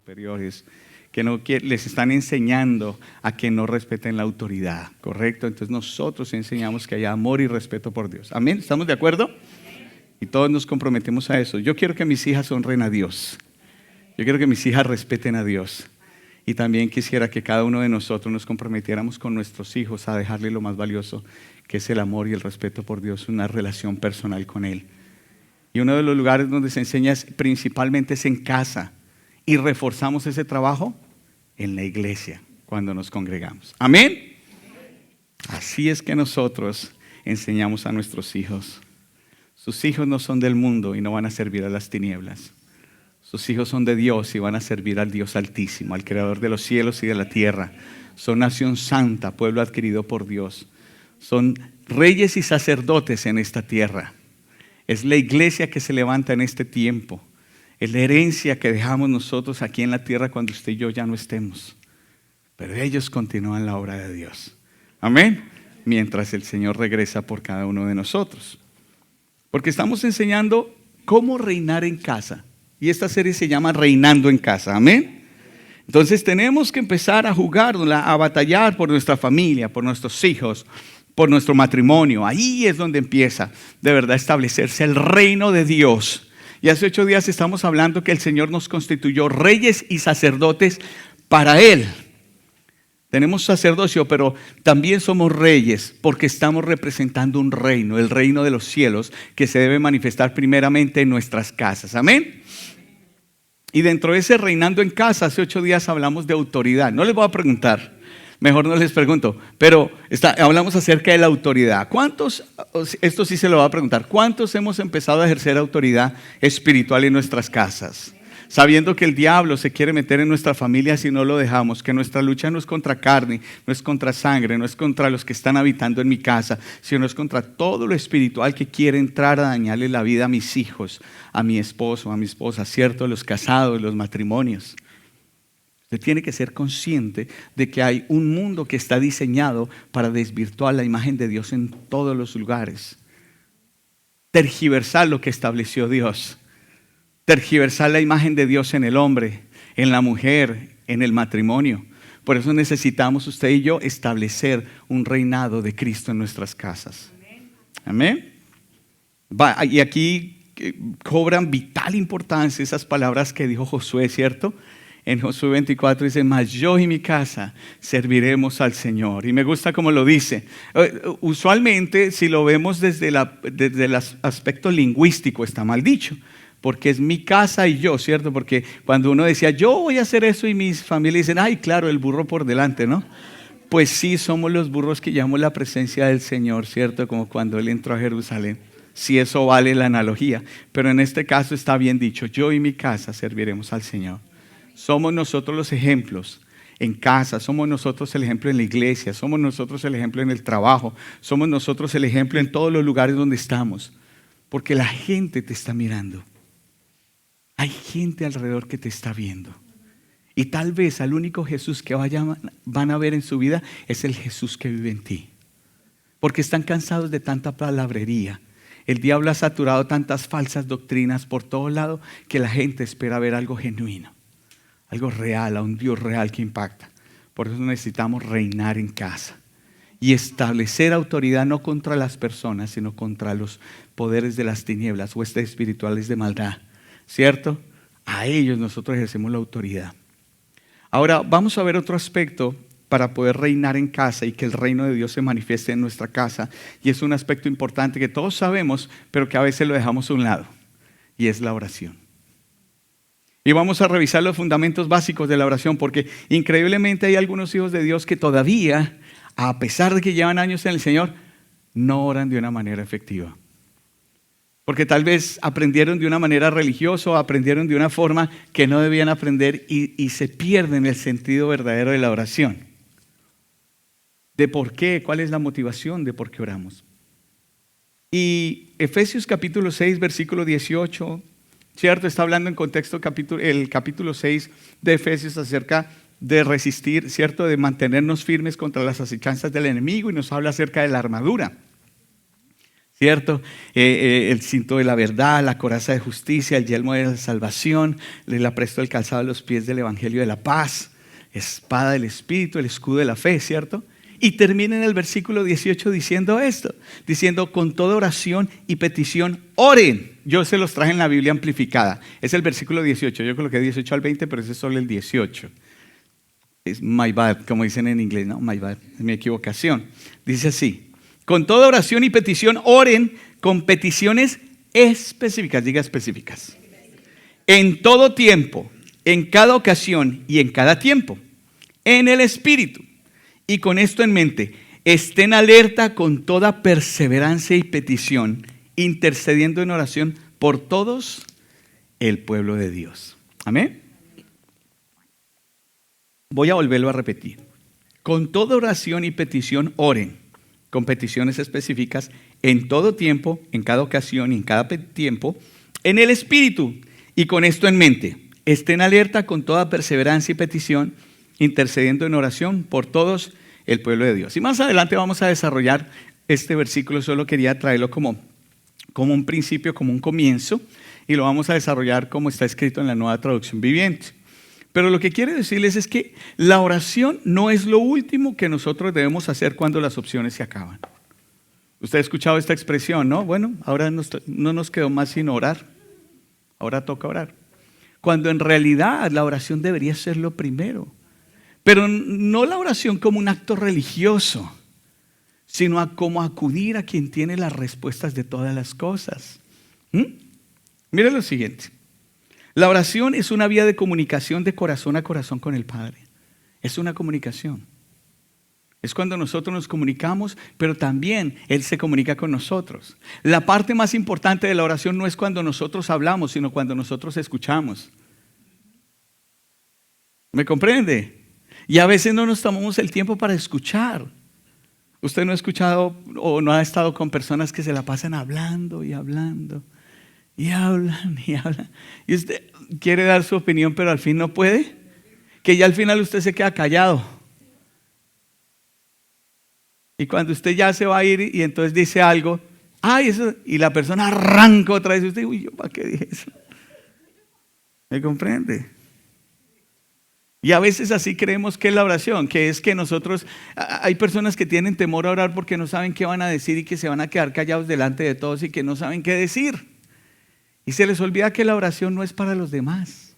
superiores, que les están enseñando a que no respeten la autoridad, ¿correcto? Entonces nosotros enseñamos que haya amor y respeto por Dios. ¿Amén? ¿Estamos de acuerdo? Y todos nos comprometemos a eso. Yo quiero que mis hijas honren a Dios. Yo quiero que mis hijas respeten a Dios. Y también quisiera que cada uno de nosotros nos comprometiéramos con nuestros hijos a dejarle lo más valioso, que es el amor y el respeto por Dios, una relación personal con Él. Y uno de los lugares donde se enseña principalmente es en casa. Y reforzamos ese trabajo en la iglesia, cuando nos congregamos. ¿Amén? Así es que nosotros enseñamos a nuestros hijos. Sus hijos no son del mundo y no van a servir a las tinieblas. Sus hijos son de Dios y van a servir al Dios Altísimo, al Creador de los cielos y de la tierra. Son nación santa, pueblo adquirido por Dios. Son reyes y sacerdotes en esta tierra. Es la iglesia que se levanta en este tiempo. Es la herencia que dejamos nosotros aquí en la tierra cuando usted y yo ya no estemos. Pero ellos continúan la obra de Dios. Amén. Mientras el Señor regresa por cada uno de nosotros. Porque estamos enseñando cómo reinar en casa. Y esta serie se llama Reinando en Casa. Amén. Entonces tenemos que empezar a jugárnosla, a batallar por nuestra familia, por nuestros hijos, por nuestro matrimonio. Ahí es donde empieza de verdad a establecerse el reino de Dios. Y hace 8 días estamos hablando que el Señor nos constituyó reyes y sacerdotes para Él. Tenemos sacerdocio, pero también somos reyes porque estamos representando un reino, el reino de los cielos, que se debe manifestar primeramente en nuestras casas. Amén. Y dentro de ese reinando en casa, hace 8 días hablamos de autoridad. No les voy a preguntar, mejor no les pregunto, pero hablamos acerca de la autoridad. ¿Cuántos, esto sí se lo voy a preguntar, cuántos hemos empezado a ejercer autoridad espiritual en nuestras casas? Sabiendo que el diablo se quiere meter en nuestra familia si no lo dejamos, que nuestra lucha no es contra carne, no es contra sangre, no es contra los que están habitando en mi casa, sino es contra todo lo espiritual que quiere entrar a dañarle la vida a mis hijos, a mi esposo, a mi esposa, ¿cierto? Los casados, los matrimonios. Usted tiene que ser consciente de que hay un mundo que está diseñado para desvirtuar la imagen de Dios en todos los lugares. Tergiversar lo que estableció Dios. Tergiversar la imagen de Dios en el hombre, en la mujer, en el matrimonio. Por eso necesitamos usted y yo establecer un reinado de Cristo en nuestras casas. Amén. Y aquí cobran vital importancia esas palabras que dijo Josué, ¿cierto? En Josué 24 dice, mas yo y mi casa serviremos al Señor. Y me gusta cómo lo dice. Usualmente, si lo vemos desde el aspecto lingüístico, está mal dicho. Porque es mi casa y yo, ¿cierto? Porque cuando uno decía, yo voy a hacer eso y mis familias dicen, ay, claro, el burro por delante, ¿no? Pues sí, somos los burros que llamamos la presencia del Señor, ¿cierto? Como cuando Él entró a Jerusalén. Si eso vale la analogía. Pero en este caso está bien dicho, yo y mi casa serviremos al Señor. Somos nosotros los ejemplos en casa, somos nosotros el ejemplo en la iglesia, somos nosotros el ejemplo en el trabajo, somos nosotros el ejemplo en todos los lugares donde estamos. Porque la gente te está mirando. Hay gente alrededor que te está viendo. Y tal vez al único Jesús que van a ver en su vida es el Jesús que vive en ti. Porque están cansados de tanta palabrería. El diablo ha saturado tantas falsas doctrinas por todo lado que la gente espera ver algo genuino, algo real, a un Dios real que impacta. Por eso necesitamos reinar en casa y establecer autoridad no contra las personas, sino contra los poderes de las tinieblas, huestes espirituales de maldad. ¿Cierto? A ellos nosotros ejercemos la autoridad. Ahora vamos a ver otro aspecto para poder reinar en casa y que el reino de Dios se manifieste en nuestra casa. Y es un aspecto importante que todos sabemos, pero que a veces lo dejamos a un lado. Y es la oración. Y vamos a revisar los fundamentos básicos de la oración, porque increíblemente hay algunos hijos de Dios que todavía, a pesar de que llevan años en el Señor, no oran de una manera efectiva. Porque tal vez aprendieron de una manera religiosa o aprendieron de una forma que no debían aprender y se pierden el sentido verdadero de la oración. ¿De por qué? ¿Cuál es la motivación de por qué oramos? Y Efesios capítulo 6, versículo 18, ¿cierto? Está hablando en contexto el capítulo 6 de Efesios acerca de resistir, ¿cierto? De mantenernos firmes contra las acechanzas del enemigo y nos habla acerca de la armadura. ¿cierto? El cinto de la verdad, la coraza de justicia, el yelmo de la salvación, el apresto del calzado de los pies del evangelio de la paz, espada del Espíritu, el escudo de la fe, ¿cierto? Y termina en el versículo 18 diciendo esto, diciendo con toda oración y petición, oren. Yo se los traje en la Biblia amplificada. Es el versículo 18, yo coloqué 18 al 20, pero ese es solo el 18. Es my bad, como dicen en inglés, no, my bad, es mi equivocación. Dice así, con toda oración y petición, oren con peticiones específicas, diga específicas. En todo tiempo, en cada ocasión y en cada tiempo, en el Espíritu. Y con esto en mente, estén alerta con toda perseverancia y petición, intercediendo en oración por todos el pueblo de Dios. Amén. Voy a volverlo a repetir. Con toda oración y petición oren, con peticiones específicas, en todo tiempo, en cada ocasión y en cada tiempo, en el Espíritu. Y con esto en mente, estén alerta con toda perseverancia y petición, intercediendo en oración por todos el pueblo de Dios. Y más adelante vamos a desarrollar este versículo, solo quería traerlo como un principio, como un comienzo, y lo vamos a desarrollar como está escrito en la Nueva Traducción Viviente. Pero lo que quiero decirles es que la oración no es lo último que nosotros debemos hacer cuando las opciones se acaban. Usted ha escuchado esta expresión, ¿no? Bueno, ahora no nos quedó más sino orar, ahora toca orar. Cuando en realidad la oración debería ser lo primero. Pero no la oración como un acto religioso, sino como acudir a quien tiene las respuestas de todas las cosas. Mire lo siguiente. La oración es una vía de comunicación de corazón a corazón con el Padre. Es una comunicación. Es cuando nosotros nos comunicamos, pero también Él se comunica con nosotros. La parte más importante de la oración no es cuando nosotros hablamos, sino cuando nosotros escuchamos. ¿Me comprende? Y a veces no nos tomamos el tiempo para escuchar. Usted no ha escuchado o no ha estado con personas que se la pasan hablando y hablando y hablan y hablan. Y usted quiere dar su opinión, pero al fin no puede. Que ya al final usted se queda callado. Y cuando usted ya se va a ir y entonces dice algo, ay, eso, y la persona arranca otra vez. Y usted, uy, ¿yo para qué dije eso? ¿Me comprende? Y a veces así creemos que es la oración, que es que nosotros, hay personas que tienen temor a orar porque no saben qué van a decir y que se van a quedar callados delante de todos y que no saben qué decir. Y se les olvida que la oración no es para los demás.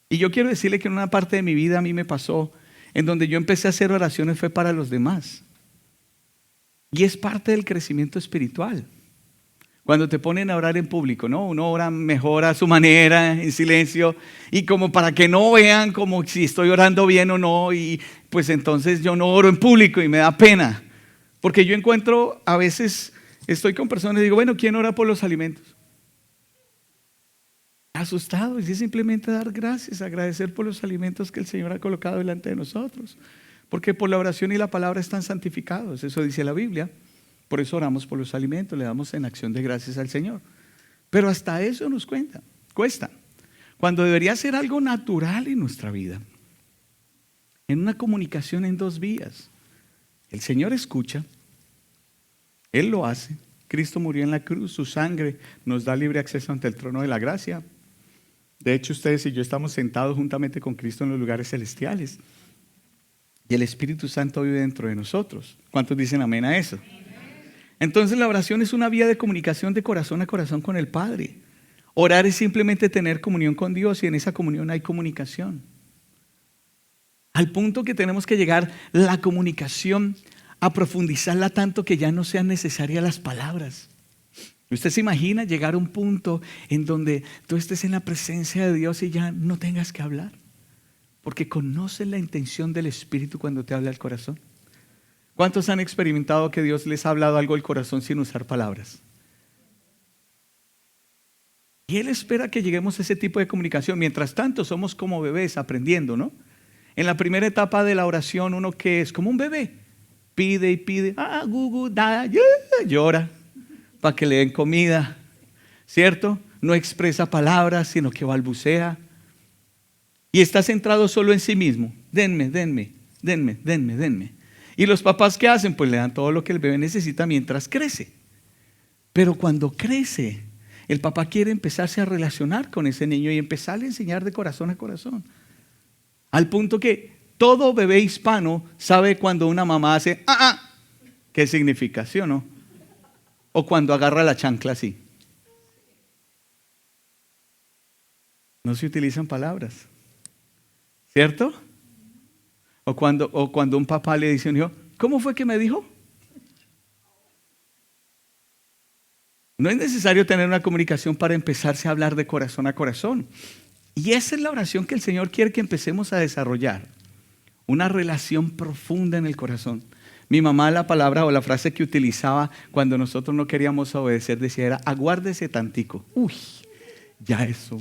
Y yo quiero decirle que en una parte de mi vida a mí me pasó, en donde yo empecé a hacer oraciones fue para los demás. Y es parte del crecimiento espiritual. Cuando te ponen a orar en público, ¿no? Uno ora mejor a su manera, en silencio, y como para que no vean como si estoy orando bien o no, y pues entonces yo no oro en público y me da pena. Porque yo encuentro, a veces estoy con personas y digo, bueno, ¿quién ora por los alimentos? Asustado, y es simplemente dar gracias, agradecer por los alimentos que el Señor ha colocado delante de nosotros. Porque por la oración y la palabra están santificados, eso dice la Biblia. Por eso oramos por los alimentos, le damos en acción de gracias al Señor. Pero hasta eso nos cuesta. Cuando debería ser algo natural en nuestra vida. En una comunicación en dos vías. El Señor escucha, Él lo hace. Cristo murió en la cruz, su sangre nos da libre acceso ante el trono de la gracia. De hecho, ustedes y yo estamos sentados juntamente con Cristo en los lugares celestiales. Y el Espíritu Santo vive dentro de nosotros. ¿Cuántos dicen amén a eso? Entonces la oración es una vía de comunicación de corazón a corazón con el Padre. Orar es simplemente tener comunión con Dios y en esa comunión hay comunicación. Al punto que tenemos que llegar la comunicación a profundizarla tanto que ya no sean necesarias las palabras. ¿Usted se imagina llegar a un punto en donde tú estés en la presencia de Dios y ya no tengas que hablar? Porque conoces la intención del Espíritu cuando te habla el corazón. ¿Cuántos han experimentado que Dios les ha hablado algo al corazón sin usar palabras? Y Él espera que lleguemos a ese tipo de comunicación. Mientras tanto, somos como bebés aprendiendo, ¿no? En la primera etapa de la oración, uno que es como un bebé. Pide y pide. Llora para que le den comida. ¿Cierto? No expresa palabras, sino que balbucea. Y está centrado solo en sí mismo. Denme. Y los papás, ¿qué hacen? Pues le dan todo lo que el bebé necesita mientras crece. Pero cuando crece, el papá quiere empezarse a relacionar con ese niño y empezarle a enseñar de corazón a corazón. Al punto que todo bebé hispano sabe cuando una mamá hace ¿qué significa? ¿Sí o no? O cuando agarra la chancla así. No se utilizan palabras, ¿cierto? O cuando un papá le dice a un hijo, ¿cómo fue que me dijo? No es necesario tener una comunicación para empezarse a hablar de corazón a corazón. Y esa es la oración que el Señor quiere que empecemos a desarrollar. Una relación profunda en el corazón. Mi mamá, la palabra o la frase que utilizaba cuando nosotros no queríamos obedecer, decía era, aguárdese tantico. Uy, ya eso.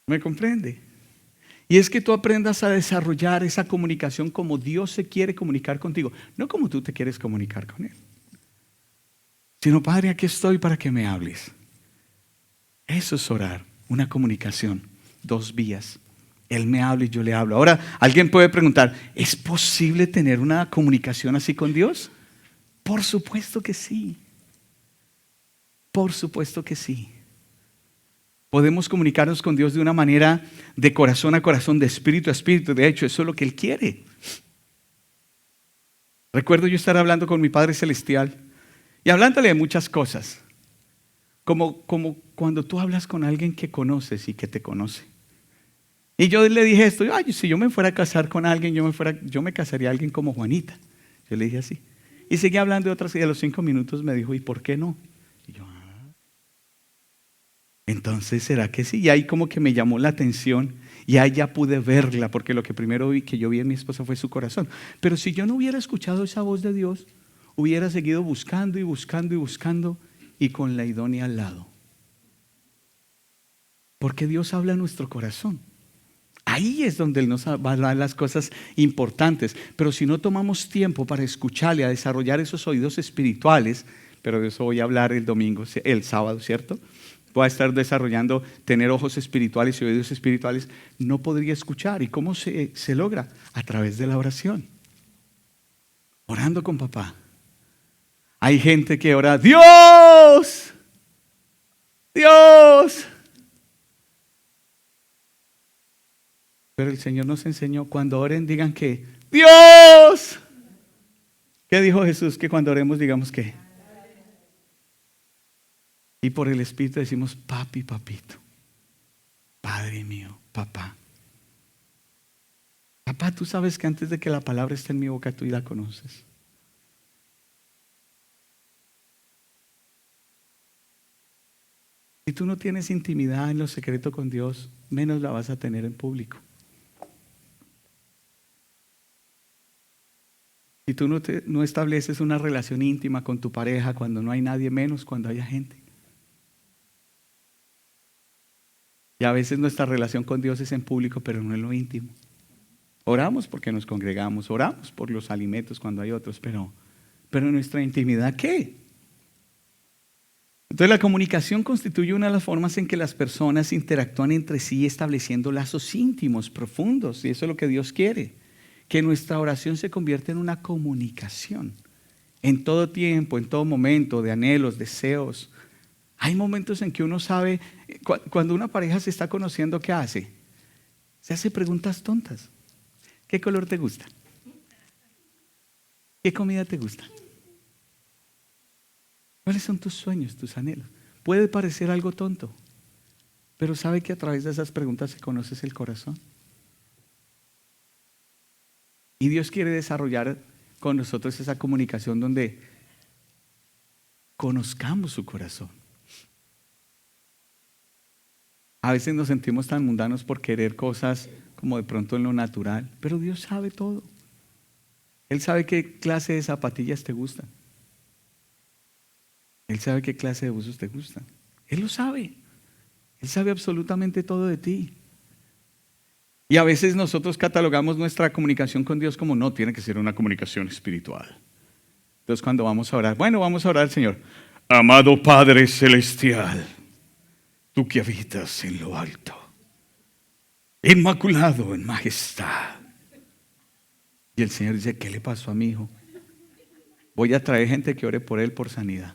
¿Me comprende? Y es que tú aprendas a desarrollar esa comunicación como Dios se quiere comunicar contigo, no como tú te quieres comunicar con Él. Sino, Padre, aquí estoy para que me hables. Eso es orar, una comunicación, 2 vías. Él me habla y yo le hablo. Ahora, alguien puede preguntar, ¿es posible tener una comunicación así con Dios? Por supuesto que sí. Por supuesto que sí. Podemos comunicarnos con Dios de una manera de corazón a corazón, de espíritu a espíritu. De hecho, eso es lo que Él quiere. Recuerdo yo estar hablando con mi Padre Celestial y hablándole de muchas cosas. Como cuando tú hablas con alguien que conoces y que te conoce. Y yo le dije esto, si yo me fuera a casar con alguien, yo me casaría a alguien como Juanita. Yo le dije así. Y seguí hablando de otras y a los 5 minutos me dijo, ¿y por qué no? Y yo, entonces, ¿será que sí? Y ahí como que me llamó la atención y ahí ya pude verla, porque lo que primero que yo vi en mi esposa fue su corazón. Pero si yo no hubiera escuchado esa voz de Dios, hubiera seguido buscando y buscando y buscando y con la idónea al lado. Porque Dios habla en nuestro corazón. Ahí es donde Él nos va a dar las cosas importantes. Pero si no tomamos tiempo para escucharle, a desarrollar esos oídos espirituales, pero de eso voy a hablar el sábado, ¿cierto? Voy a estar desarrollando, tener ojos espirituales y oídos espirituales, no podría escuchar. ¿Y cómo se logra? A través de la oración. Orando con papá. Hay gente que ora, ¡Dios! ¡Dios! Pero el Señor nos enseñó, cuando oren digan que ¡Dios! ¿Qué dijo Jesús? Que cuando oremos digamos que y por el Espíritu decimos papi, papito, Padre mío, papá. Papá, tú sabes que antes de que la palabra esté en mi boca, tú ya la conoces. Si tú no tienes intimidad en lo secreto con Dios, menos la vas a tener en público. Si tú no estableces una relación íntima con tu pareja cuando no hay nadie, menos cuando haya gente. Y a veces nuestra relación con Dios es en público, pero no en lo íntimo. Oramos porque nos congregamos, oramos por los alimentos cuando hay otros, pero nuestra intimidad, ¿qué? Entonces la comunicación constituye una de las formas en que las personas interactúan entre sí estableciendo lazos íntimos, profundos, y eso es lo que Dios quiere, que nuestra oración se convierta en una comunicación en todo tiempo, en todo momento, de anhelos, deseos. Hay momentos en que uno sabe, cuando una pareja se está conociendo, ¿qué hace? Se hace preguntas tontas. ¿Qué color te gusta? ¿Qué comida te gusta? ¿Cuáles son tus sueños, tus anhelos? Puede parecer algo tonto, pero sabe que a través de esas preguntas se conoce el corazón. Y Dios quiere desarrollar con nosotros esa comunicación donde conozcamos su corazón. A veces nos sentimos tan mundanos por querer cosas como de pronto en lo natural, pero Dios sabe todo. Él sabe qué clase de zapatillas te gustan. Él sabe qué clase de buzos te gustan. Él lo sabe. Él sabe absolutamente todo de ti. Y a veces nosotros catalogamos nuestra comunicación con Dios como no, tiene que ser una comunicación espiritual. Entonces cuando vamos a orar, vamos a orar al Señor. Amado Padre Celestial, tú que habitas en lo alto, inmaculado en majestad. Y el Señor dice, ¿qué le pasó a mi hijo? Voy a traer gente que ore por él por sanidad.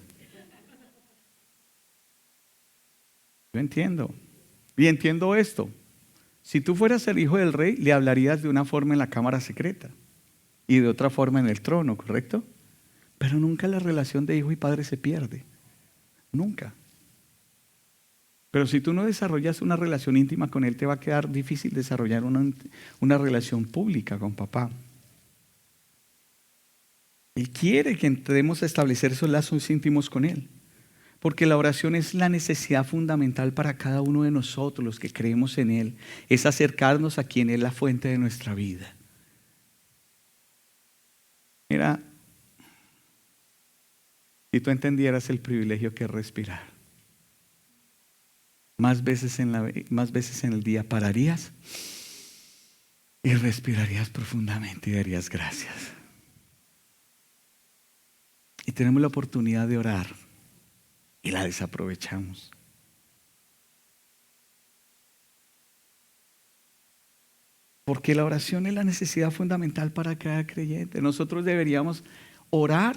Yo entiendo. Y entiendo esto. Si tú fueras el hijo del rey, le hablarías de una forma en la cámara secreta y de otra forma en el trono, ¿correcto? Pero nunca la relación de hijo y padre se pierde. Nunca. Pero si tú no desarrollas una relación íntima con él, te va a quedar difícil desarrollar una relación pública con papá. Él quiere que entremos a establecer esos lazos íntimos con él. Porque la oración es la necesidad fundamental para cada uno de nosotros, los que creemos en él. Es acercarnos a quien es la fuente de nuestra vida. Mira, si tú entendieras el privilegio que es respirar, más veces en el día pararías y respirarías profundamente y darías gracias. Y tenemos la oportunidad de orar y la desaprovechamos. Porque la oración es la necesidad fundamental para cada creyente. Nosotros deberíamos orar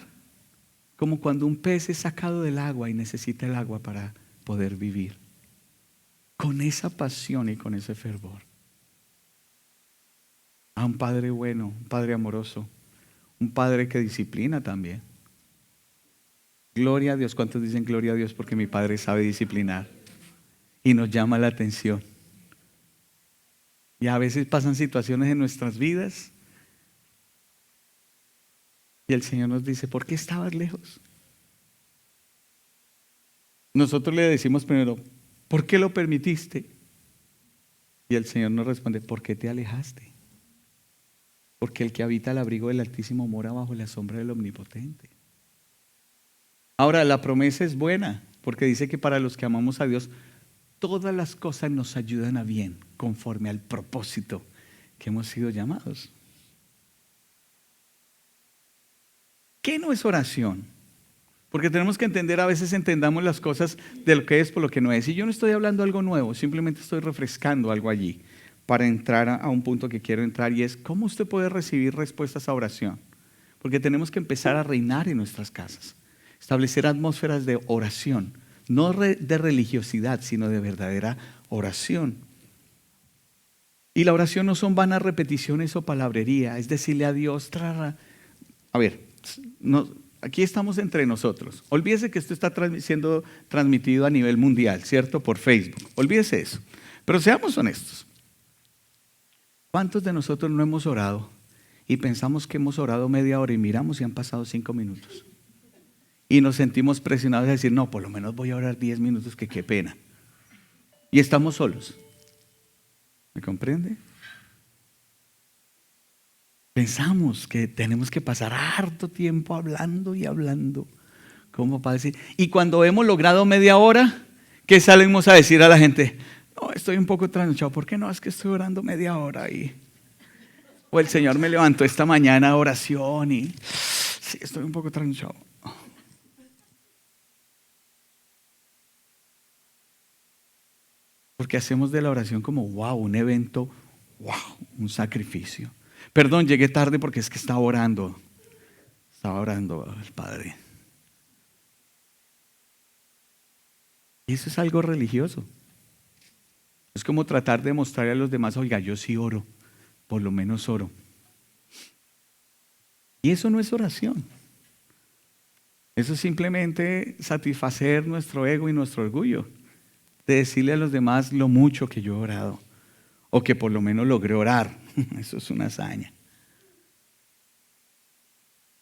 como cuando un pez es sacado del agua y necesita el agua para poder vivir. Con esa pasión y con ese fervor. A un Padre bueno, un Padre amoroso, un Padre que disciplina también. Gloria a Dios. ¿Cuántos dicen gloria a Dios? Porque mi Padre sabe disciplinar y nos llama la atención. Y a veces pasan situaciones en nuestras vidas y el Señor nos dice, ¿por qué estabas lejos? Nosotros le decimos primero, ¿por qué lo permitiste? Y el Señor nos responde, ¿por qué te alejaste? Porque el que habita al abrigo del Altísimo mora bajo la sombra del Omnipotente. Ahora, la promesa es buena, porque dice que para los que amamos a Dios, todas las cosas nos ayudan a bien, conforme al propósito que hemos sido llamados. ¿Qué no es oración? Porque tenemos que entender, a veces entendamos las cosas de lo que es por lo que no es. Y yo no estoy hablando algo nuevo, simplemente estoy refrescando algo allí para entrar a un punto que quiero entrar, y es cómo usted puede recibir respuestas a oración. Porque tenemos que empezar a reinar en nuestras casas, establecer atmósferas de oración, no de religiosidad, sino de verdadera oración. Y la oración no son vanas repeticiones o palabrería, es decirle a Dios, a ver, aquí estamos entre nosotros. Olvídese que esto está siendo transmitido a nivel mundial, ¿cierto? Por Facebook. Olvídese eso. Pero seamos honestos. ¿Cuántos de nosotros no hemos orado y pensamos que hemos orado media hora y miramos y han pasado 5 minutos? Y nos sentimos presionados a decir, no, por lo menos voy a orar 10 minutos, que qué pena. Y estamos solos. ¿Me comprende? Pensamos que tenemos que pasar harto tiempo hablando y hablando, como para decir. Y cuando hemos logrado media hora, ¿qué salimos a decir a la gente? No, estoy un poco trasnochado. ¿Por qué no? Es que estoy orando media hora o el Señor me levantó esta mañana a oración y sí, estoy un poco trasnochado. Porque hacemos de la oración como wow, un evento, wow, un sacrificio. Perdón, llegué tarde porque es que estaba orando al Padre. Y eso es algo religioso. Es como tratar de mostrarle a los demás, oiga, yo sí oro, por lo menos oro. Y eso no es oración. Eso es simplemente satisfacer nuestro ego y nuestro orgullo, de decirle a los demás lo mucho que yo he orado, o que por lo menos logré orar. Eso es una hazaña.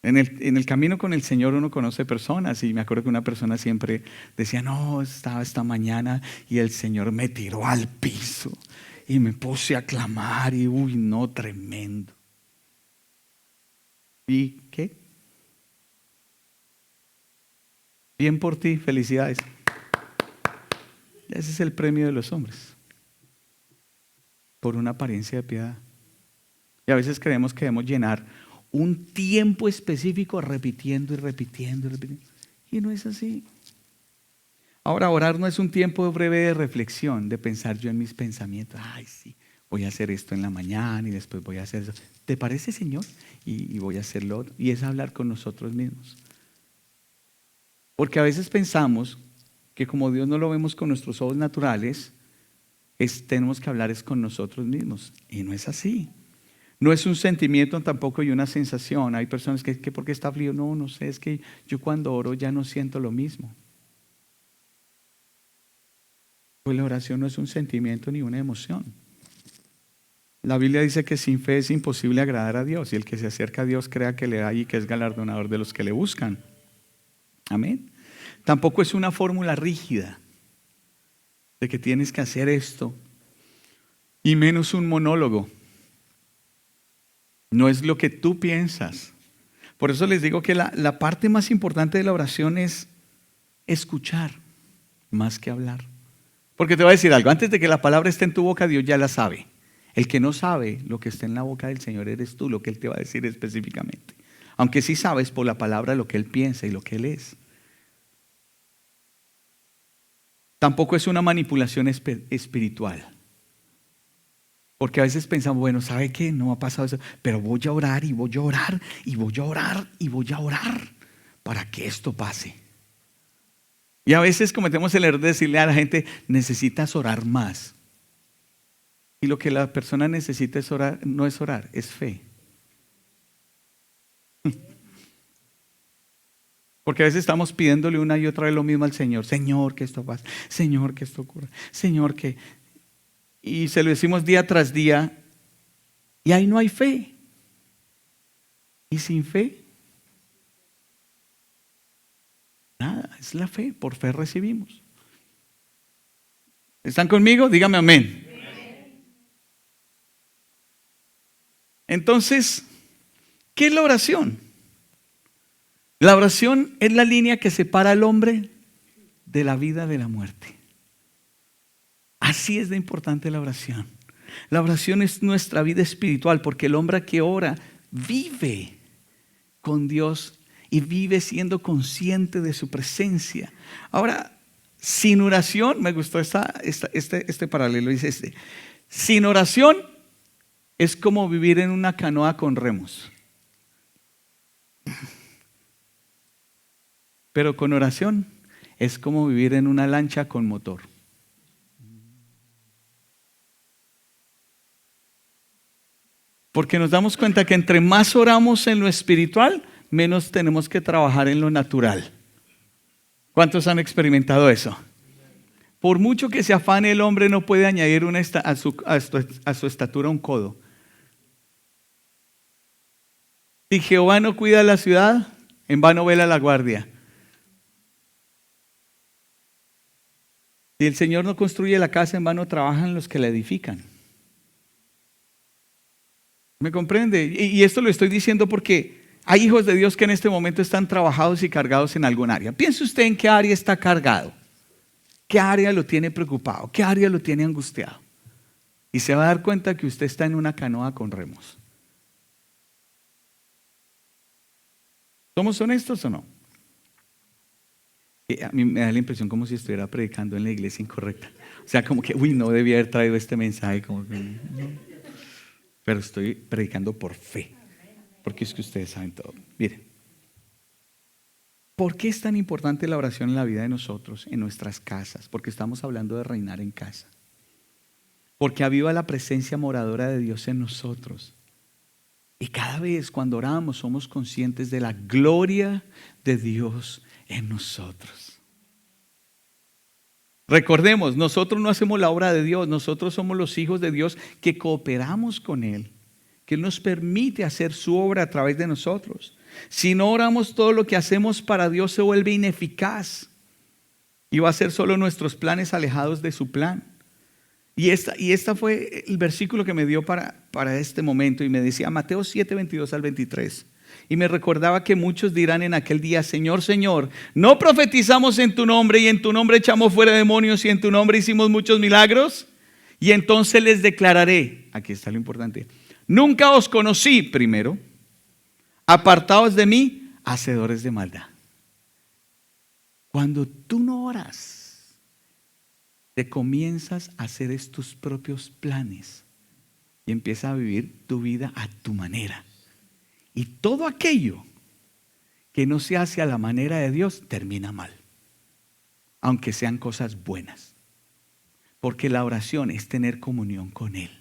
En el camino con el Señor uno conoce personas, y me acuerdo que una persona siempre decía, no, estaba esta mañana y el Señor me tiró al piso y me puse a clamar y uy, no, tremendo. ¿Y qué? Bien por ti, felicidades. Ese es el premio de los hombres, por una apariencia de piedad. Y a veces creemos que debemos llenar un tiempo específico repitiendo y repitiendo y repitiendo. Y no es así. Ahora, orar no es un tiempo breve de reflexión, de pensar yo en mis pensamientos. Ay, sí, Voy a hacer esto en la mañana y después voy a hacer eso. ¿Te parece, Señor? Y voy a hacerlo otro. Y es hablar con nosotros mismos. Porque a veces pensamos que como Dios no lo vemos con nuestros ojos naturales, tenemos que hablar es con nosotros mismos. Y no es así. No es un sentimiento tampoco y una sensación. Hay personas que ¿por qué está frío? No, no sé, es que yo cuando oro ya no siento lo mismo. Pues la oración no es un sentimiento ni una emoción. La Biblia dice que sin fe es imposible agradar a Dios, y el que se acerca a Dios crea que le da y que es galardonador de los que le buscan. Amén. Tampoco es una fórmula rígida de que tienes que hacer esto, y menos un monólogo. No es lo que tú piensas. Por eso les digo que la parte más importante de la oración es escuchar más que hablar. Porque te voy a decir algo, antes de que la palabra esté en tu boca, Dios ya la sabe. El que no sabe lo que está en la boca del Señor eres tú, lo que Él te va a decir específicamente. Aunque sí sabes por la palabra lo que Él piensa y lo que Él es. Tampoco es una manipulación espiritual. Porque a veces pensamos, bueno, ¿sabe qué? No ha pasado eso, pero voy a orar y voy a orar y voy a orar y voy a orar para que esto pase. Y a veces cometemos el error de decirle a la gente, necesitas orar más. Y lo que la persona necesita es orar, no es orar, es fe. Porque a veces estamos pidiéndole una y otra vez lo mismo al Señor. Señor, que esto pase. Señor, que esto ocurra. Señor, que... Y se lo decimos día tras día. Y ahí no hay fe. Y sin fe, nada. Es la fe. Por fe recibimos. ¿Están conmigo? Dígame amén. Entonces, ¿qué es la oración? La oración es la línea que separa al hombre de la vida de la muerte. Así es de importante la oración. La oración es nuestra vida espiritual, porque el hombre que ora vive con Dios y vive siendo consciente de su presencia. Ahora, sin oración, me gustó este paralelo, dice sin oración es como vivir en una canoa con remos. Pero con oración es como vivir en una lancha con motor. Porque nos damos cuenta que entre más oramos en lo espiritual, menos tenemos que trabajar en lo natural. ¿Cuántos han experimentado eso? Por mucho que se afane el hombre, no puede añadir a su estatura un codo. Si Jehová no cuida la ciudad, en vano vela la guardia. Si el Señor no construye la casa, en vano trabajan los que la edifican. ¿Me comprende? Y esto lo estoy diciendo porque hay hijos de Dios que en este momento están trabajados y cargados en algún área. Piense usted en qué área está cargado, qué área lo tiene preocupado, qué área lo tiene angustiado. Y se va a dar cuenta que usted está en una canoa con remos. ¿Somos honestos o no? A mí me da la impresión como si estuviera predicando en la iglesia incorrecta. O sea, como que, no debía haber traído este mensaje. Como que, no. Pero estoy predicando por fe, porque es que ustedes saben todo. Miren, ¿por qué es tan importante la oración en la vida de nosotros, en nuestras casas? Porque estamos hablando de reinar en casa. Porque aviva la presencia moradora de Dios en nosotros. Y cada vez cuando oramos somos conscientes de la gloria de Dios en nosotros. Recordemos, nosotros no hacemos la obra de Dios, nosotros somos los hijos de Dios que cooperamos con Él, que Él nos permite hacer su obra a través de nosotros. Si no oramos, todo lo que hacemos para Dios se vuelve ineficaz y va a ser solo nuestros planes alejados de su plan. Y esta fue el versículo que me dio para este momento, y me decía Mateo 7, 22 al 23. Y me recordaba que muchos dirán en aquel día: Señor, Señor, ¿no profetizamos en tu nombre, y en tu nombre echamos fuera demonios, y en tu nombre hicimos muchos milagros? Y entonces les declararé, aquí está lo importante: nunca os conocí, primero, apartaos de mí, hacedores de maldad. Cuando tú no oras, te comienzas a hacer tus propios planes y empieza a vivir tu vida a tu manera. Y todo aquello que no se hace a la manera de Dios termina mal, aunque sean cosas buenas. Porque la oración es tener comunión con Él.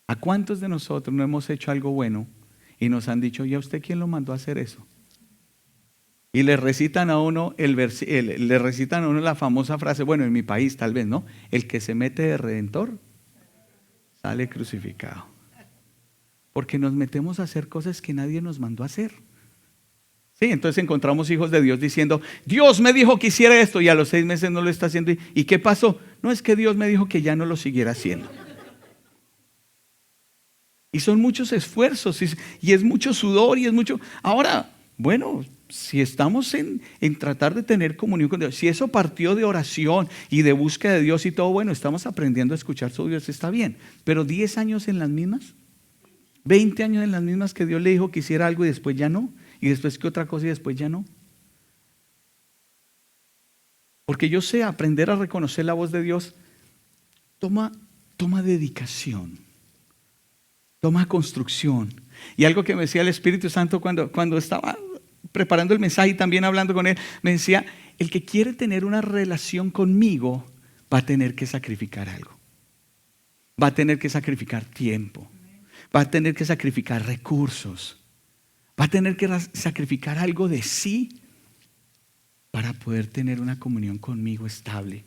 ¿A cuántos de nosotros no hemos hecho algo bueno y nos han dicho, ¿y a usted quién lo mandó a hacer eso? Y le recitan a uno le recitan a uno la famosa frase, bueno, en mi país tal vez, ¿no? El que se mete de redentor sale crucificado. Porque nos metemos a hacer cosas que nadie nos mandó a hacer. Sí, entonces encontramos hijos de Dios diciendo, Dios me dijo que hiciera esto, y a los 6 meses no lo está haciendo. ¿Y qué pasó? No, es que Dios me dijo que ya no lo siguiera haciendo. Y son muchos esfuerzos, y es mucho sudor, y es mucho... Ahora, bueno, si estamos en tratar de tener comunión con Dios, si eso partió de oración y de búsqueda de Dios y todo, bueno, estamos aprendiendo a escuchar su Dios, está bien. Pero 10 años en las mismas, 20 años en las mismas, que Dios le dijo que hiciera algo y después ya no, y después que otra cosa y después ya no. Porque yo sé, aprender a reconocer la voz de Dios toma dedicación, toma construcción. Y algo que me decía el Espíritu Santo cuando estaba preparando el mensaje y también hablando con él, me decía, el que quiere tener una relación conmigo va a tener que sacrificar algo. Va a tener que sacrificar tiempo. Va a tener que sacrificar recursos. Va a tener que sacrificar algo de sí para poder tener una comunión conmigo estable.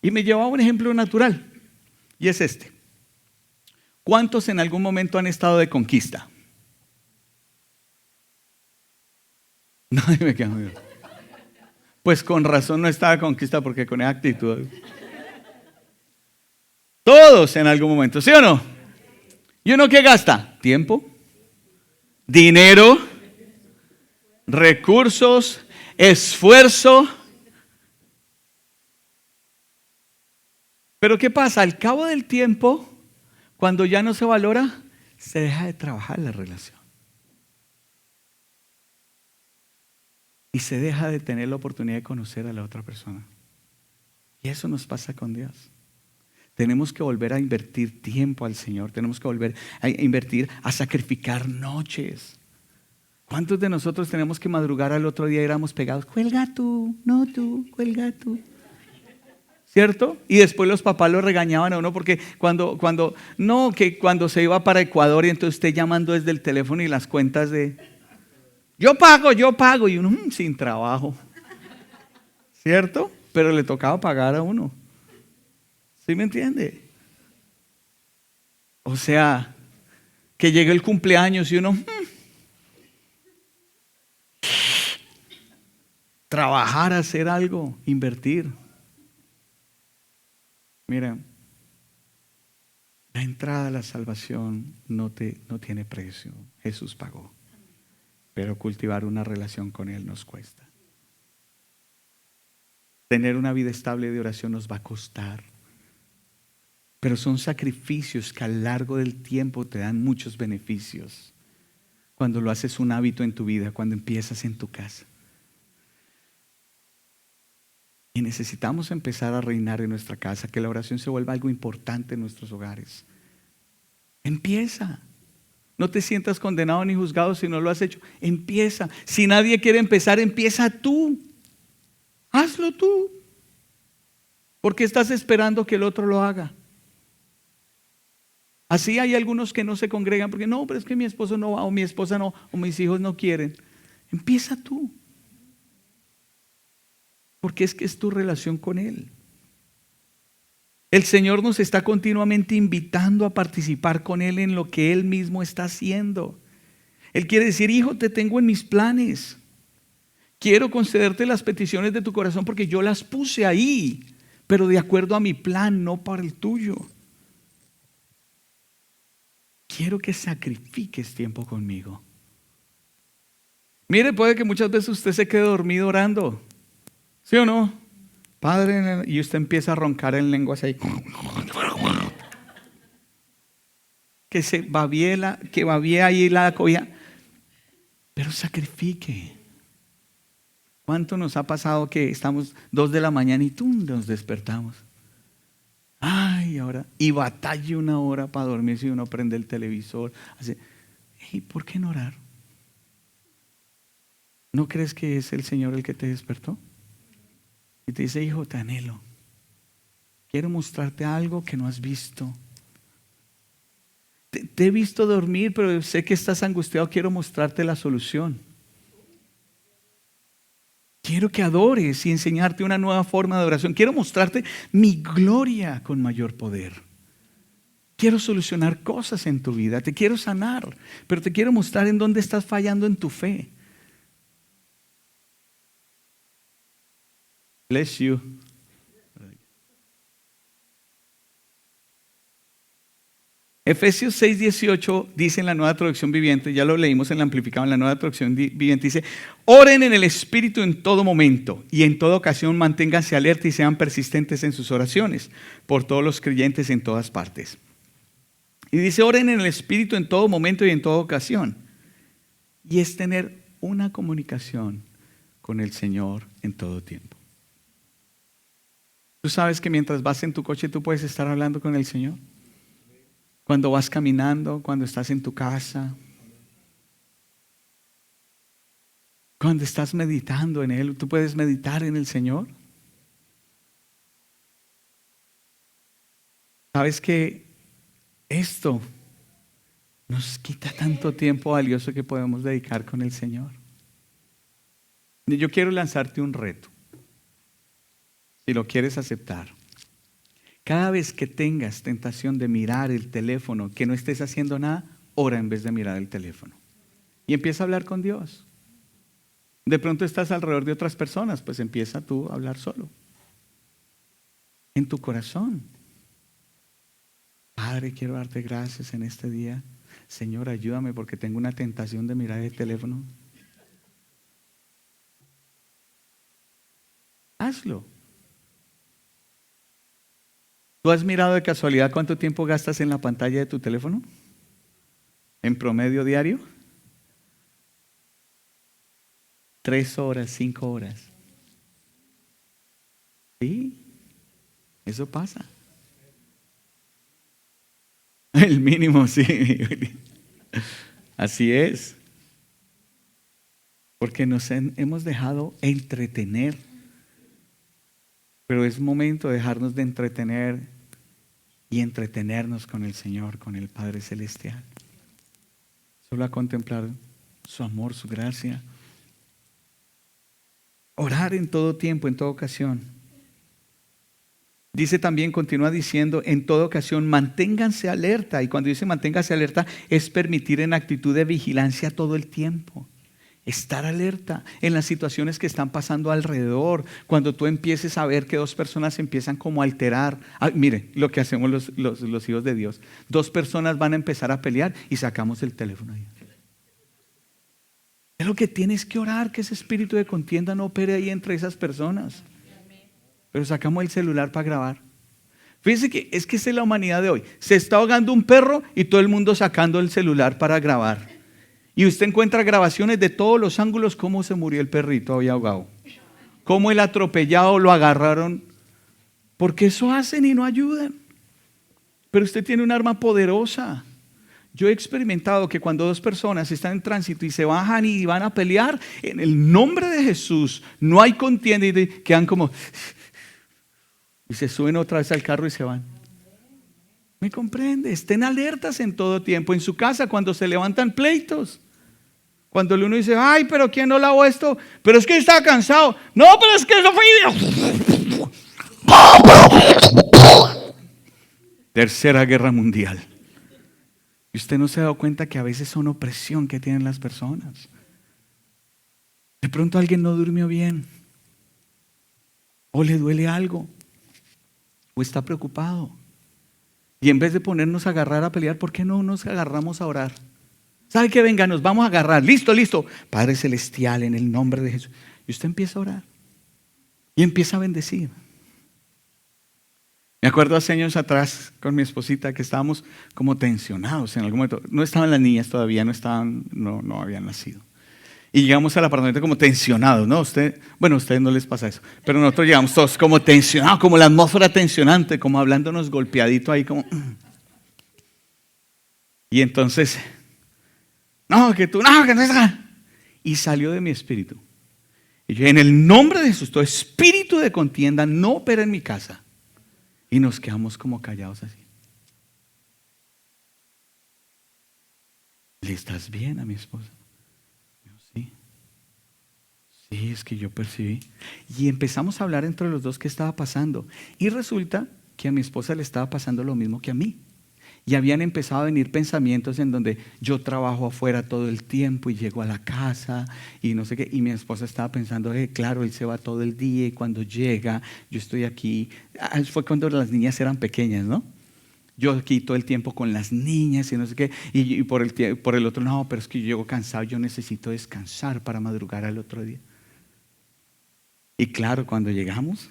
Y me llevaba un ejemplo natural, y es este. ¿Cuántos en algún momento han estado de conquista? Nadie me queda muy bien. Pues con razón no estaba de conquista, porque con esa actitud. Todos en algún momento, ¿sí o no? ¿Y uno qué gasta? Tiempo, dinero, recursos, esfuerzo. Pero ¿qué pasa? Al cabo del tiempo, cuando ya no se valora, se deja de trabajar la relación. Y se deja de tener la oportunidad de conocer a la otra persona. Y eso nos pasa con Dios. Tenemos que volver a invertir tiempo al Señor. Tenemos que volver a invertir, a sacrificar noches. ¿Cuántos de nosotros tenemos que madrugar al otro día y éramos pegados? Cuelga tú, no tú, cuelga tú. ¿Cierto? Y después los papás lo regañaban a uno porque cuando se iba para Ecuador y entonces usted llamando desde el teléfono y las cuentas de yo pago, y uno sin trabajo. ¿Cierto? Pero le tocaba pagar a uno. ¿Sí me entiende? O sea, que llegue el cumpleaños y uno trabajar, hacer algo, invertir. Mira, la entrada a la salvación no tiene precio. Jesús pagó. Pero cultivar una relación con Él nos cuesta. Tener una vida estable de oración nos va a costar. Pero son sacrificios que a lo largo del tiempo te dan muchos beneficios. Cuando lo haces un hábito en tu vida, cuando empiezas en tu casa. Y necesitamos empezar a reinar en nuestra casa, que la oración se vuelva algo importante en nuestros hogares. Empieza. No te sientas condenado ni juzgado si no lo has hecho. Empieza. Si nadie quiere empezar, empieza tú. Hazlo tú. ¿Por qué estás esperando que el otro lo haga? Así hay algunos que no se congregan porque no, pero es que mi esposo no va, o mi esposa no, o mis hijos no quieren. Empieza tú. Porque es que es tu relación con Él. El Señor nos está continuamente invitando a participar con Él en lo que Él mismo está haciendo. Él quiere decir, hijo, te tengo en mis planes. Quiero concederte las peticiones de tu corazón porque yo las puse ahí, pero de acuerdo a mi plan, no para el tuyo. Quiero que sacrifiques tiempo conmigo. Mire, puede que muchas veces usted se quede dormido orando. ¿Sí o no? Padre, y usted empieza a roncar en lenguas ahí. Que se babie ahí la cobija. Pero sacrifique. ¿Cuánto nos ha pasado que estamos 2 de la mañana y nos despertamos? Ay, ay, ahora, y batalle una hora para dormir si uno prende el televisor. Hey, ¿por qué no orar? ¿No crees que es el Señor el que te despertó? Y te dice, hijo, te anhelo. Quiero mostrarte algo que no has visto. Te he visto dormir, pero sé que estás angustiado. Quiero mostrarte la solución. Quiero que adores y enseñarte una nueva forma de oración. Quiero mostrarte mi gloria con mayor poder. Quiero solucionar cosas en tu vida. Te quiero sanar, pero te quiero mostrar en dónde estás fallando en tu fe. Bless you. Efesios 6:18 dice en la Nueva Traducción Viviente, ya lo leímos en la Amplificada, en la Nueva Traducción Viviente dice, oren en el Espíritu en todo momento y en toda ocasión manténganse alerta y sean persistentes en sus oraciones por todos los creyentes en todas partes. Y dice, oren en el Espíritu en todo momento y en toda ocasión. Y es tener una comunicación con el Señor en todo tiempo. ¿Tú sabes que mientras vas en tu coche tú puedes estar hablando con el Señor? Cuando vas caminando, cuando estás en tu casa, cuando estás meditando en Él, ¿tú puedes meditar en el Señor? ¿Sabes que esto nos quita tanto tiempo valioso que podemos dedicar con el Señor? Yo quiero lanzarte un reto, si lo quieres aceptar. Cada vez que tengas tentación de mirar el teléfono, que no estés haciendo nada, ora en vez de mirar el teléfono. Y empieza a hablar con Dios. De pronto estás alrededor de otras personas, pues empieza tú a hablar solo. En tu corazón. Padre, quiero darte gracias en este día. Señor, ayúdame porque tengo una tentación de mirar el teléfono. Hazlo. ¿Tú has mirado de casualidad cuánto tiempo gastas en la pantalla de tu teléfono? ¿En promedio diario? 3 horas, 5 horas. Sí, eso pasa. El mínimo, sí. Así es. Porque nos hemos dejado entretener. Pero es momento de dejarnos de entretener y entretenernos con el Señor, con el Padre Celestial. Solo a contemplar su amor, su gracia. Orar en todo tiempo, en toda ocasión. Dice también, continúa diciendo, en toda ocasión manténganse alerta. Y cuando dice manténganse alerta, es permitir en actitud de vigilancia todo el tiempo. Estar alerta en las situaciones que están pasando alrededor. Cuando tú empieces a ver que dos personas empiezan como a alterar. Mire lo que hacemos los hijos de Dios. 2 personas van a empezar a pelear y sacamos el teléfono ahí. Es lo que tienes que orar, que ese espíritu de contienda no opere ahí entre esas personas. Pero sacamos el celular para grabar. Fíjense que esa es la humanidad de hoy. Se está ahogando un perro y todo el mundo sacando el celular para grabar. Y usted encuentra grabaciones de todos los ángulos, cómo se murió el perrito había ahogado, cómo el atropellado lo agarraron, porque eso hacen y no ayudan. Pero usted tiene un arma poderosa. Yo he experimentado que cuando 2 personas están en tránsito y se bajan y van a pelear, en el nombre de Jesús no hay contienda y quedan como y se suben otra vez al carro y se van. ¿Me comprende? Estén alertas en todo tiempo. En su casa cuando se levantan pleitos, cuando el uno dice, ay, pero ¿quién no lavó esto? Pero es que está cansado. No, pero es que eso fue Tercera Guerra Mundial. Y usted no se ha dado cuenta que a veces son opresión que tienen las personas. De pronto alguien no durmió bien, o le duele algo, o está preocupado. Y en vez de ponernos a agarrar a pelear, ¿por qué no nos agarramos a orar? ¿Sabe qué? Venga, nos vamos a agarrar. Listo. Padre Celestial, en el nombre de Jesús. Y usted empieza a orar. Y empieza a bendecir. Me acuerdo hace años atrás con mi esposita que estábamos como tensionados en algún momento. No estaban las niñas todavía, no habían nacido. Y llegamos al apartamento como tensionados, ¿no? Bueno, a ustedes no les pasa eso, pero nosotros llegamos todos como tensionados, como la atmósfera tensionante, como hablándonos golpeadito ahí, como... Y entonces, no, que tú, no, que no es... Y salió de mi espíritu. Y yo, en el nombre de Jesús, todo espíritu de contienda no opera en mi casa. Y nos quedamos como callados así. ¿Le estás bien a mi esposa? Yo, sí. Sí, es que yo percibí. Y empezamos a hablar entre los dos qué estaba pasando. Y resulta que a mi esposa le estaba pasando lo mismo que a mí. Y habían empezado a venir pensamientos en donde yo trabajo afuera todo el tiempo y llego a la casa y no sé qué. Y mi esposa estaba pensando, claro, él se va todo el día y cuando llega, yo estoy aquí. Fue cuando las niñas eran pequeñas, ¿no? Yo aquí todo el tiempo con las niñas y no sé qué. Y por el otro, no, pero es que yo llego cansado, yo necesito descansar para madrugar al otro día. Y claro, cuando llegamos...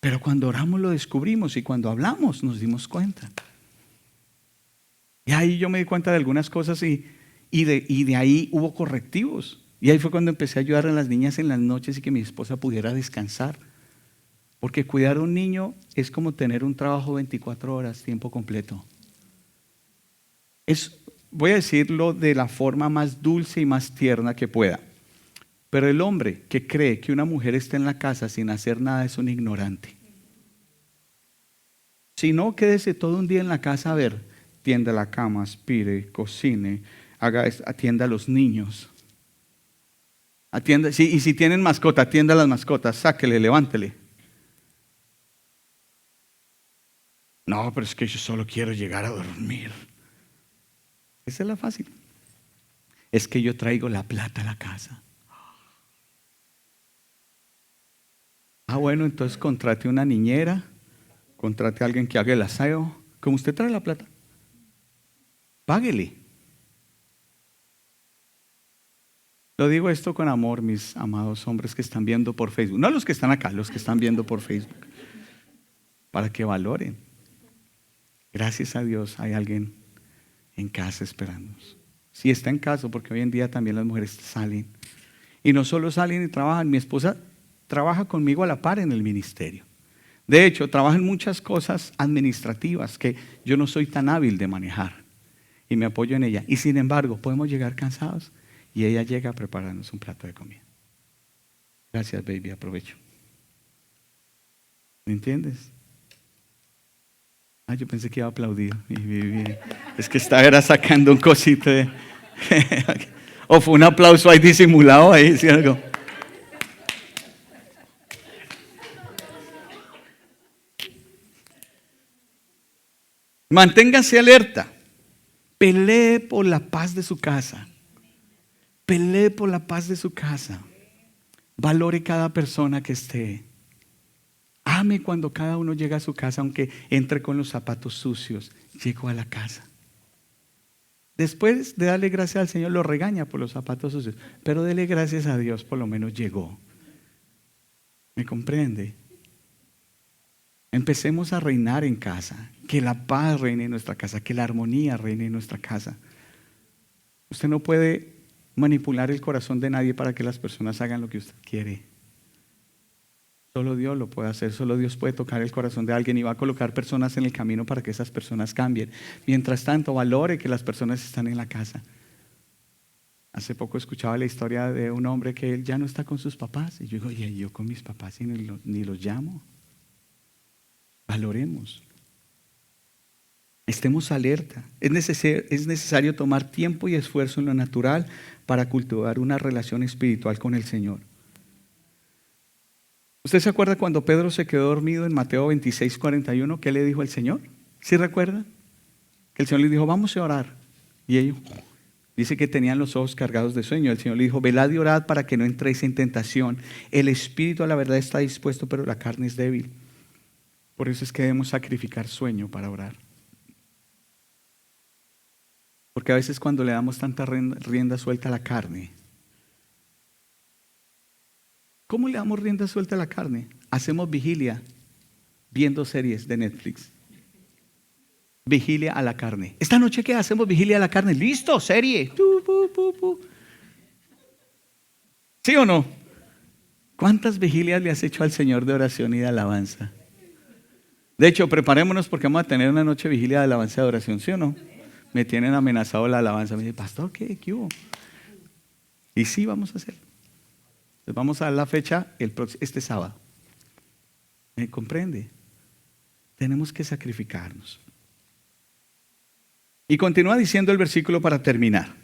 Pero cuando oramos lo descubrimos y cuando hablamos nos dimos cuenta. Y ahí yo me di cuenta de algunas cosas y de ahí hubo correctivos. Y ahí fue cuando empecé a ayudar a las niñas en las noches y que mi esposa pudiera descansar. Porque cuidar a un niño es como tener un trabajo 24 horas, tiempo completo. Voy a decirlo de la forma más dulce y más tierna que pueda. Pero el hombre que cree que una mujer está en la casa sin hacer nada es un ignorante. Si no, quédese todo un día en la casa a ver, tienda la cama, aspire, cocine, atienda a los niños. Y si tienen mascota, atienda a las mascotas, sáquele, levántele. No, pero es que yo solo quiero llegar a dormir. Esa es la fácil. Es que yo traigo la plata a la casa. Bueno, entonces contrate una niñera, contrate a alguien que haga el aseo. Como usted trae la plata, páguele. Lo digo esto con amor, mis amados hombres que están viendo por Facebook. No los que están acá, los que están viendo por Facebook. Para que valoren. Gracias a Dios hay alguien en casa esperándonos. Si está en casa, porque hoy en día también las mujeres salen. Y no solo salen y trabajan. Mi esposa trabaja conmigo a la par en el ministerio. De hecho, trabaja en muchas cosas administrativas que yo no soy tan hábil de manejar. Y me apoyo en ella. Y sin embargo, podemos llegar cansados. Y ella llega a prepararnos un plato de comida. Gracias, baby, aprovecho. ¿Me entiendes? Yo pensé que iba a aplaudir. Es que era sacando un cosito de... O fue un aplauso ahí disimulado ahí, ¿sí algo? Manténgase alerta. Pelee por la paz de su casa. Pelee por la paz de su casa. Valore cada persona que esté. Ame cuando cada uno llega a su casa, aunque entre con los zapatos sucios. Llegó a la casa. Después de darle gracias al Señor, lo regaña por los zapatos sucios. Pero dele gracias a Dios, por lo menos llegó. ¿Me comprende? Empecemos a reinar en casa. Que la paz reine en nuestra casa. Que la armonía reine en nuestra casa. Usted no puede manipular el corazón de nadie para que las personas hagan lo que usted quiere. Solo Dios lo puede hacer, solo Dios puede tocar el corazón de alguien y va a colocar personas en el camino para que esas personas cambien. Mientras tanto, valore que las personas están en la casa. Hace poco escuchaba la historia de un hombre que él ya no está con sus papás. Y yo digo, oye, yo con mis papás ni los llamo. Valoremos. Estemos alerta. Es necesario tomar tiempo y esfuerzo en lo natural para cultivar una relación espiritual con el Señor. ¿Usted se acuerda cuando Pedro se quedó dormido en Mateo 26:41? ¿Qué le dijo el Señor? ¿Sí recuerda? Que el Señor le dijo, vamos a orar. Y ellos, dice que tenían los ojos cargados de sueño. El Señor le dijo, velad y orad para que no entréis en tentación. El espíritu a la verdad está dispuesto, pero la carne es débil. Por eso es que debemos sacrificar sueño para orar. Porque a veces cuando le damos tanta rienda suelta a la carne, ¿cómo le damos rienda suelta a la carne? Hacemos vigilia viendo series de Netflix. Vigilia a la carne. Esta noche, ¿qué hacemos? Vigilia a la carne. Listo, serie. ¿Sí o no? ¿Cuántas vigilias le has hecho al Señor de oración y de alabanza? De hecho, preparémonos porque vamos a tener una noche de vigilia de alabanza y de oración, ¿sí o no? Me tienen amenazado la alabanza. Me dice, pastor, ¿qué hubo? Y sí, vamos a hacerlo. Les vamos a dar la fecha este sábado. ¿Me comprende? Tenemos que sacrificarnos. Y continúa diciendo el versículo para terminar.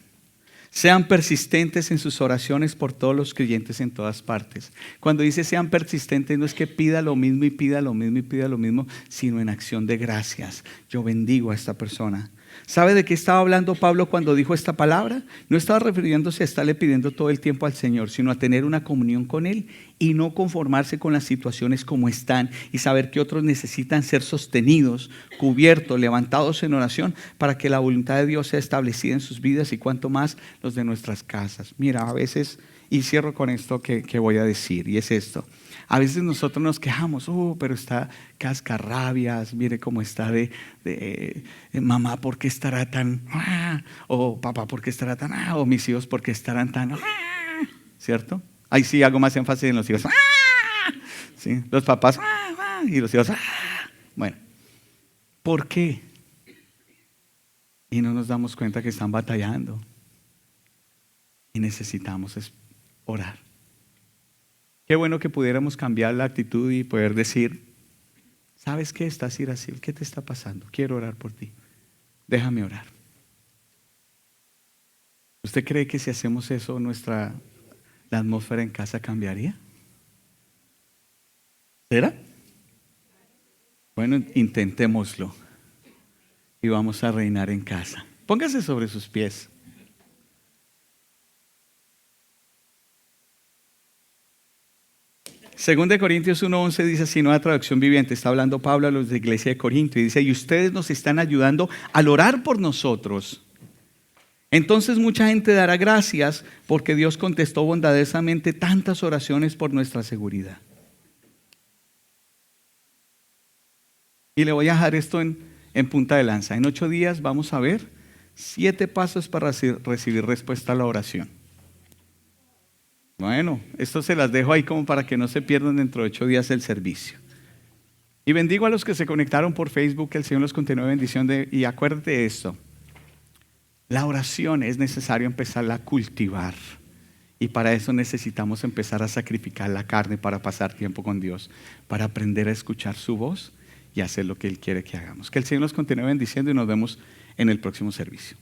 Sean persistentes en sus oraciones por todos los creyentes en todas partes. Cuando dice sean persistentes, no es que pida lo mismo y pida lo mismo y pida lo mismo, sino en acción de gracias. Yo bendigo a esta persona. ¿Sabe de qué estaba hablando Pablo cuando dijo esta palabra? No estaba refiriéndose a estarle pidiendo todo el tiempo al Señor, sino a tener una comunión con Él y no conformarse con las situaciones como están y saber que otros necesitan ser sostenidos, cubiertos, levantados en oración para que la voluntad de Dios sea establecida en sus vidas y cuanto más los de nuestras casas. Mira, a veces, y cierro con esto que voy a decir, y es esto. A veces nosotros nos quejamos, pero está cascarrabias, mire cómo está de mamá, ¿por qué estará tan? O papá, ¿por qué estará tan? O mis hijos, ¿por qué estarán tan? ¿Cierto? Ahí sí hago más énfasis en los hijos. ¿Sí? Los papás y los hijos. Bueno, ¿por qué? Y no nos damos cuenta que están batallando. Y necesitamos orar. Qué bueno que pudiéramos cambiar la actitud y poder decir, ¿sabes qué? Estás irascible, ¿qué te está pasando? Quiero orar por ti. Déjame orar. ¿Usted cree que si hacemos eso la atmósfera en casa cambiaría? ¿Será? Bueno, intentémoslo y vamos a reinar en casa. Póngase sobre sus pies. Según de Corintios 1:11 dice así, nueva traducción viviente, está hablando Pablo a los de la iglesia de Corinto y dice, y ustedes nos están ayudando al orar por nosotros. Entonces mucha gente dará gracias porque Dios contestó bondadosamente tantas oraciones por nuestra seguridad. Y le voy a dejar esto en punta de lanza. En 8 días vamos a ver 7 pasos para recibir respuesta a la oración. Bueno, esto se las dejo ahí como para que no se pierdan dentro de 8 días el servicio. Y bendigo a los que se conectaron por Facebook, que el Señor los continúe bendición. Y acuérdate de esto, la oración es necesario empezarla a cultivar. Y para eso necesitamos empezar a sacrificar la carne para pasar tiempo con Dios, para aprender a escuchar su voz y hacer lo que Él quiere que hagamos. Que el Señor nos continúe bendiciendo y nos vemos en el próximo servicio.